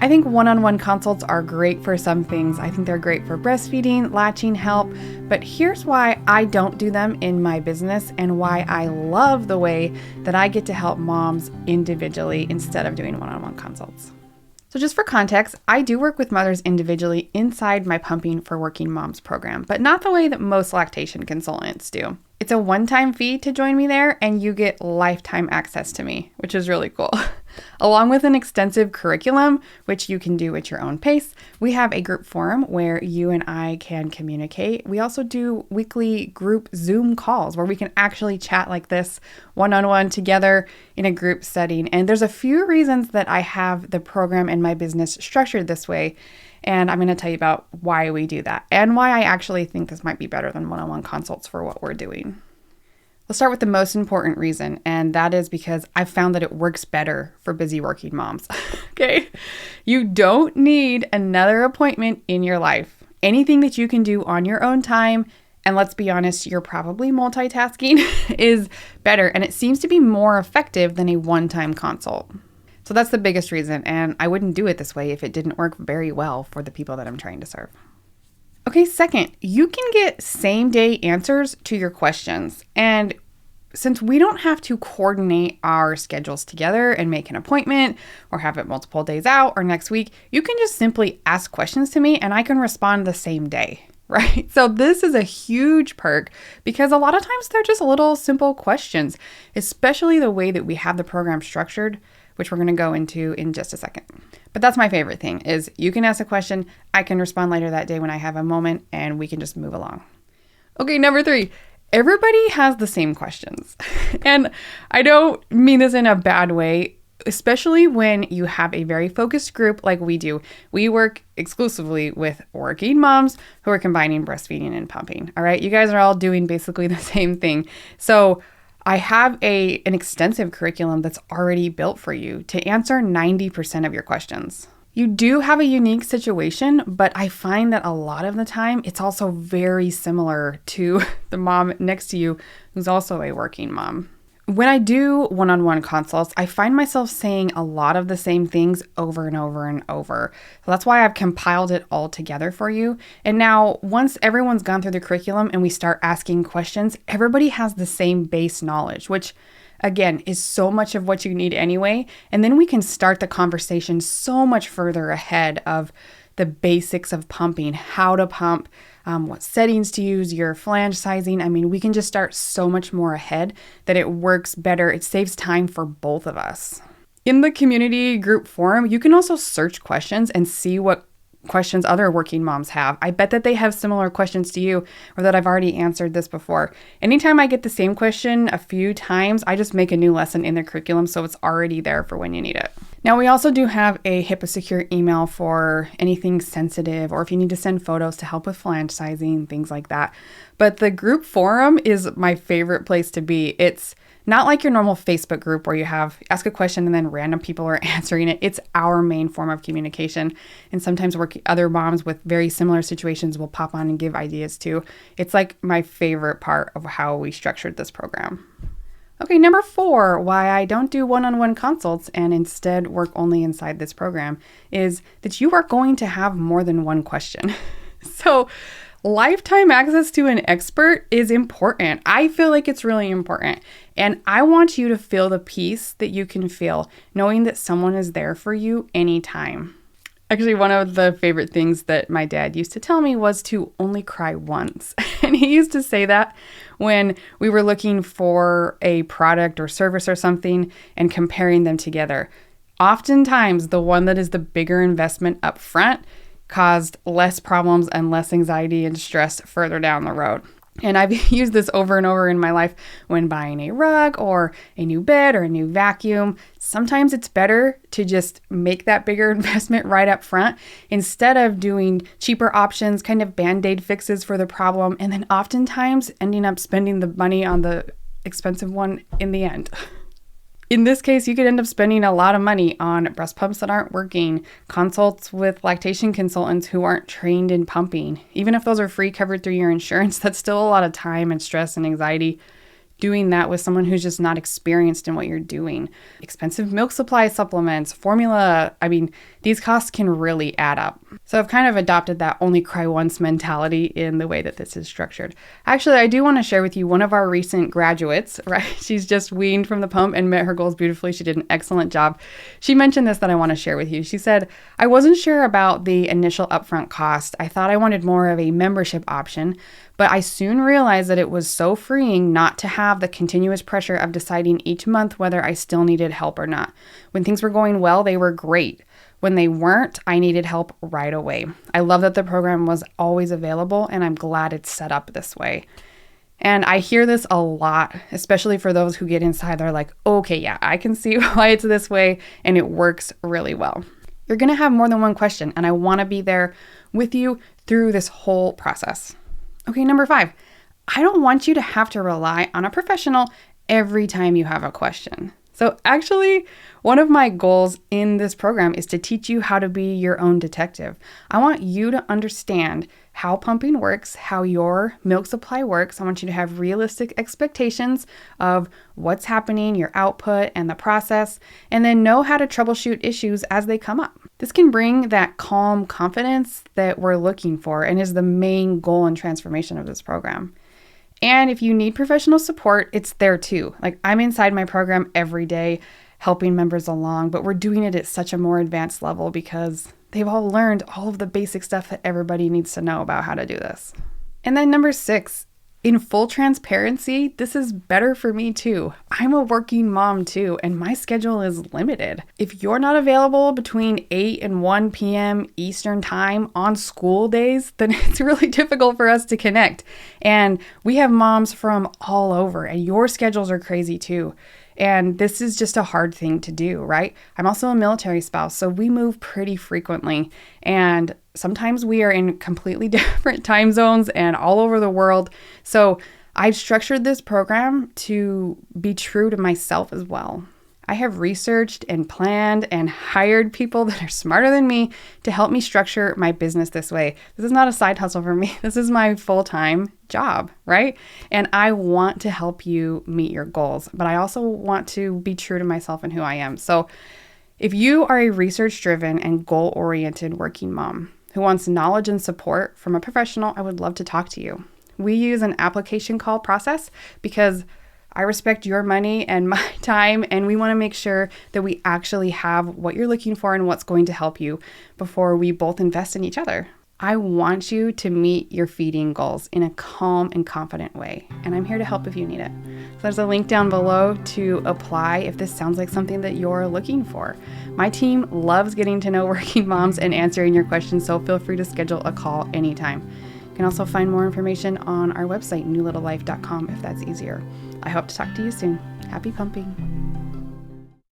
I think one-on-one consults are great for some things. I think they're great for breastfeeding, latching help, but here's why I don't do them in my business and why I love the way that I get to help moms individually instead of doing one-on-one consults. So just for context, I do work with mothers individually inside my Pumping for Working Moms program, but not the way that most lactation consultants do. It's a one-time fee to join me there, and you get lifetime access to me, which is really cool. Along with an extensive curriculum, which you can do at your own pace, we have a group forum where you and I can communicate. We also do weekly group Zoom calls where we can actually chat like this one-on-one together in a group setting. And there's a few reasons that I have the program and my business structured this way. And I'm going to tell you about why we do that and why I actually think this might be better than one-on-one consults for what we're doing. Let's start with the most important reason, and that is because I've found that it works better for busy working moms. Okay? You don't need another appointment in your life. Anything that you can do on your own time, and let's be honest, you're probably multitasking, is better, and it seems to be more effective than a one-time consult. So that's the biggest reason, and I wouldn't do it this way if it didn't work very well for the people that I'm trying to serve. Okay, second, you can get same-day answers to your questions. And since we don't have to coordinate our schedules together and make an appointment or have it multiple days out or next week, you can just simply ask questions to me and I can respond the same day, right? So this is a huge perk because a lot of times they're just little simple questions, especially the way that we have the program structured, which we're going to go into in just a second. But that's my favorite thing is you can ask a question, I can respond later that day when I have a moment, and we can just move along. Okay, number 3, everybody has the same questions. And I don't mean this in a bad way, especially when you have a very focused group like we do. We work exclusively with working moms who are combining breastfeeding and pumping. All right, you guys are all doing basically the same thing. So I have an extensive curriculum that's already built for you to answer 90% of your questions. You do have a unique situation, but I find that a lot of the time it's also very similar to the mom next to you who's also a working mom. When I do one-on-one consults, I find myself saying a lot of the same things over and over and over. So that's why I've compiled it all together for you. And now, once everyone's gone through the curriculum and we start asking questions, everybody has the same base knowledge, which again is so much of what you need anyway. And then we can start the conversation so much further ahead of the basics of pumping, how to pump, what settings to use, your flange sizing. I mean, we can just start so much more ahead that it works better. It saves time for both of us. In the community group forum, you can also search questions and see what questions other working moms have. I bet that they have similar questions to you or that I've already answered this before. Anytime I get the same question a few times, I just make a new lesson in the curriculum so it's already there for when you need it. Now, we also do have a HIPAA secure email for anything sensitive or if you need to send photos to help with flange sizing, things like that. But the group forum is my favorite place to be. It's not like your normal Facebook group where you ask a question and then random people are answering it. It's our main form of communication. And sometimes other moms with very similar situations will pop on and give ideas too. It's like my favorite part of how we structured this program. Okay, number 4, why I don't do one-on-one consults and instead work only inside this program is that you are going to have more than one question. So lifetime access to an expert is important. I feel like it's really important. And I want you to feel the peace that you can feel knowing that someone is there for you anytime. Actually, one of the favorite things that my dad used to tell me was to only cry once. And he used to say that when we were looking for a product or service or something and comparing them together. Oftentimes, the one that is the bigger investment up front caused less problems and less anxiety and stress further down the road. And I've used this over and over in my life when buying a rug or a new bed or a new vacuum. Sometimes it's better to just make that bigger investment right up front instead of doing cheaper options, kind of band-aid fixes for the problem, and then oftentimes ending up spending the money on the expensive one in the end. In this case, you could end up spending a lot of money on breast pumps that aren't working, consults with lactation consultants who aren't trained in pumping. Even if those are free covered through your insurance, that's still a lot of time and stress and anxiety doing that with someone who's just not experienced in what you're doing. Expensive milk supply supplements, formula. I mean, these costs can really add up. So I've kind of adopted that only cry once mentality in the way that this is structured. Actually, I do want to share with you one of our recent graduates, right? She's just weaned from the pump and met her goals beautifully. She did an excellent job. She mentioned this that I want to share with you. She said, I wasn't sure about the initial upfront cost. I thought I wanted more of a membership option, but I soon realized that it was so freeing not to have the continuous pressure of deciding each month whether I still needed help or not. When things were going well, they were great. When they weren't, I needed help right away. I love that the program was always available, and I'm glad it's set up this way. And I hear this a lot, especially for those who get inside. They're like, okay, yeah, I can see why it's this way, and it works really well. You're going to have more than one question, and I want to be there with you through this whole process. Okay, number 5, I don't want you to have to rely on a professional every time you have a question. So actually, one of my goals in this program is to teach you how to be your own detective. I want you to understand how pumping works, how your milk supply works. I want you to have realistic expectations of what's happening, your output, and the process, and then know how to troubleshoot issues as they come up. This can bring that calm confidence that we're looking for and is the main goal and transformation of this program. And if you need professional support, it's there too. Like, I'm inside my program every day helping members along, but we're doing it at such a more advanced level because they've all learned all of the basic stuff that everybody needs to know about how to do this. And then number 6, in full transparency, this is better for me too. I'm a working mom too, and my schedule is limited. If you're not available between 8 and 1 p.m. Eastern time on school days, then it's really difficult for us to connect. And we have moms from all over, and your schedules are crazy too. And this is just a hard thing to do, right? I'm also a military spouse, so we move pretty frequently. And sometimes we are in completely different time zones and all over the world. So I've structured this program to be true to myself as well. I have researched and planned and hired people that are smarter than me to help me structure my business this way. This is not a side hustle for me. This is my full-time job, right? And I want to help you meet your goals, but I also want to be true to myself and who I am. So if you are a research-driven and goal-oriented working mom who wants knowledge and support from a professional, I would love to talk to you. We use an application call process because I respect your money and my time, and we want to make sure that we actually have what you're looking for and what's going to help you before we both invest in each other. I want you to meet your feeding goals in a calm and confident way, and I'm here to help if you need it. So there's a link down below to apply if this sounds like something that you're looking for. My team loves getting to know working moms and answering your questions, so feel free to schedule a call anytime. You can also find more information on our website, newlittlelife.com, if that's easier. I hope to talk to you soon. Happy pumping.